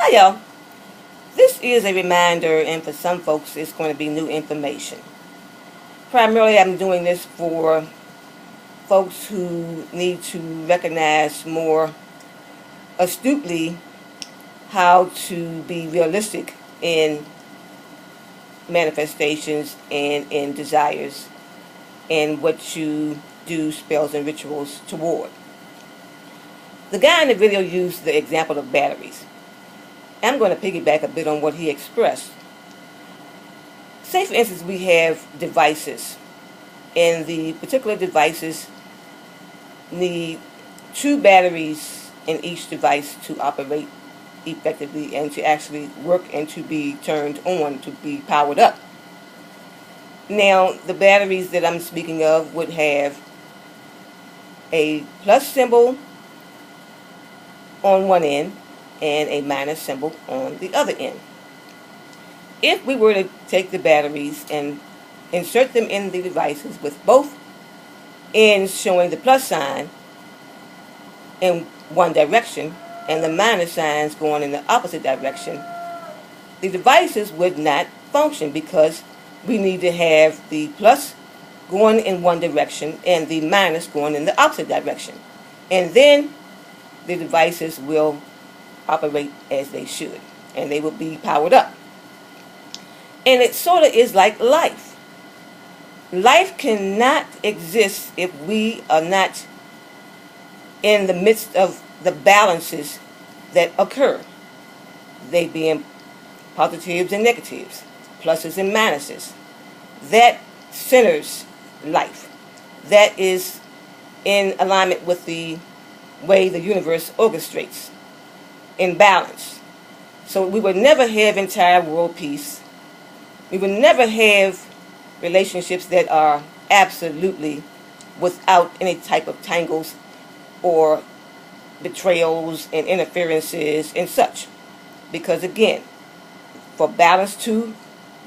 Hi y'all. This is a reminder, and for some folks it's going to be new information. Primarily I'm doing this for folks who need to recognize more astutely how to be realistic in manifestations and in desires and what you do spells and rituals toward. The guy in the video used the example of batteries. I'm going to piggyback a bit on what he expressed. Say, for instance, we have devices, and the particular devices need 2 batteries in each device to operate effectively and to actually work and to be turned on, to be powered up. Now, the batteries that I'm speaking of would have a plus symbol on one end and a minus symbol on the other end. If we were to take the batteries and insert them in the devices with both ends showing the plus sign in one direction and the minus signs going in the opposite direction, the devices would not function because we need to have the plus going in one direction and the minus going in the opposite direction. And then the devices will operate as they should, and they will be powered up. And it sort of is like life. Life cannot exist if we are not in the midst of the balances that occur. They being positives and negatives, pluses and minuses. That centers life. That is in alignment with the way the universe orchestrates, in balance. So we would never have entire world peace. We would never have relationships that are absolutely without any type of tangles or betrayals and interferences and such. Because again, for balance to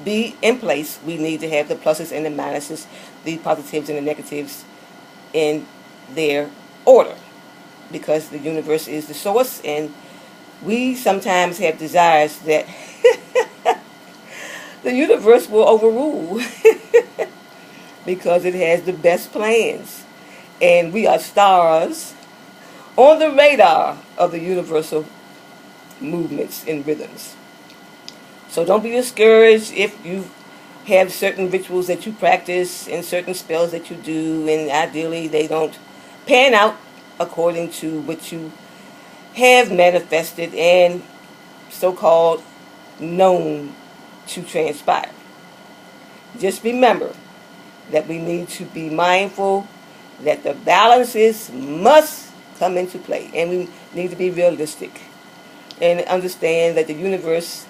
be in place, we need to have the pluses and the minuses, the positives and the negatives in their order. Because the universe is the source, and we sometimes have desires that the universe will overrule because it has the best plans. And we are stars on the radar of the universal movements and rhythms. So don't be discouraged if you have certain rituals that you practice and certain spells that you do, and ideally they don't pan out according to what you have manifested and so-called known to transpire. Just remember that we need to be mindful that the balances must come into play, and we need to be realistic and understand that the universe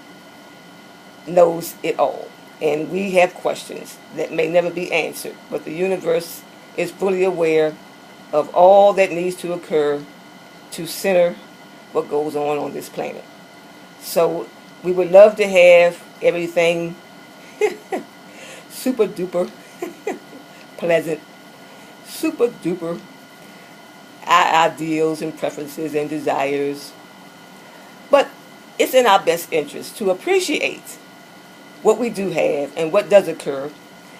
knows it all, and we have questions that may never be answered, but the universe is fully aware of all that needs to occur to center what goes on this planet. So we would love to have everything super duper pleasant, super duper our ideals and preferences and desires. But it's in our best interest to appreciate what we do have and what does occur,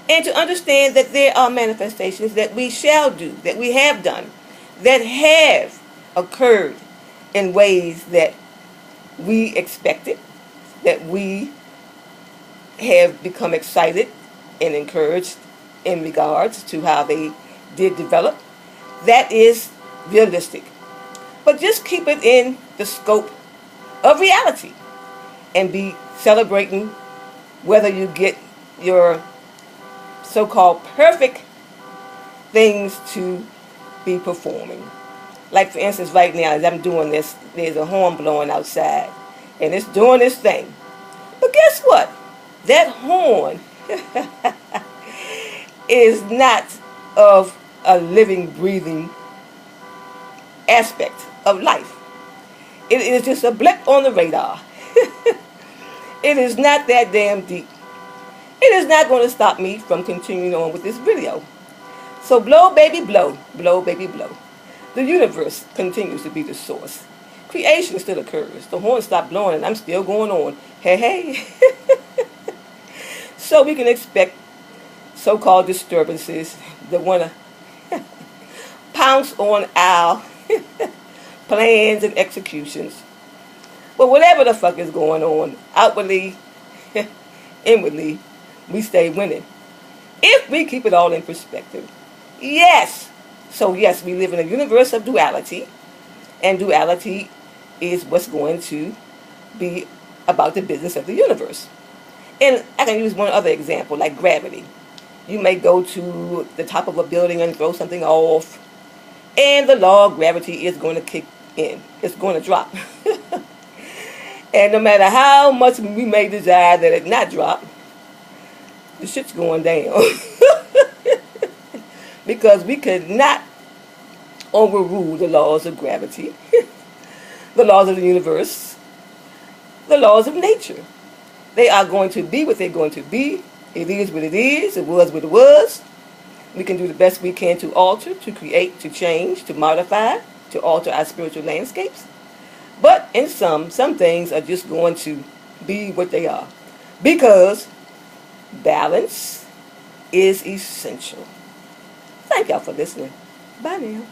and to understand that there are manifestations that we shall do, that we have done, that have occurred in ways that we expected, that we have become excited and encouraged in regards to how they did develop. That is realistic. But just keep it in the scope of reality and be celebrating whether you get your so-called perfect things to be performing. Like, for instance, right now as I'm doing this, there's a horn blowing outside and it's doing this thing. But guess what? That horn is not of a living, breathing aspect of life. It is just a blip on the radar. It is not that damn deep. It is not going to stop me from continuing on with this video. So blow, baby, blow. Blow, baby, blow. The universe continues to be the source. creation still occurs. The horn stopped blowing and I'm still going on. Hey, hey. So we can expect so-called disturbances that want to pounce on our plans and executions. But whatever the fuck is going on, outwardly, inwardly, we stay winning. If we keep it all in perspective. Yes. So yes, we live in a universe of duality. And duality is what's going to be about the business of the universe. And I can use one other example, like gravity. You may go to the top of a building and throw something off, and the law of gravity is going to kick in. It's going to drop. And no matter how much we may desire that it not drop, the shit's going down. Because we could not overrule the laws of gravity, the laws of the universe, the laws of nature. They are going to be what they're going to be. It is what it is. It was what it was. We can do the best we can to alter, to create, to change, to modify, to alter our spiritual landscapes. But in some things are just going to be what they are. Because balance is essential. Thank y'all for listening. Bye now.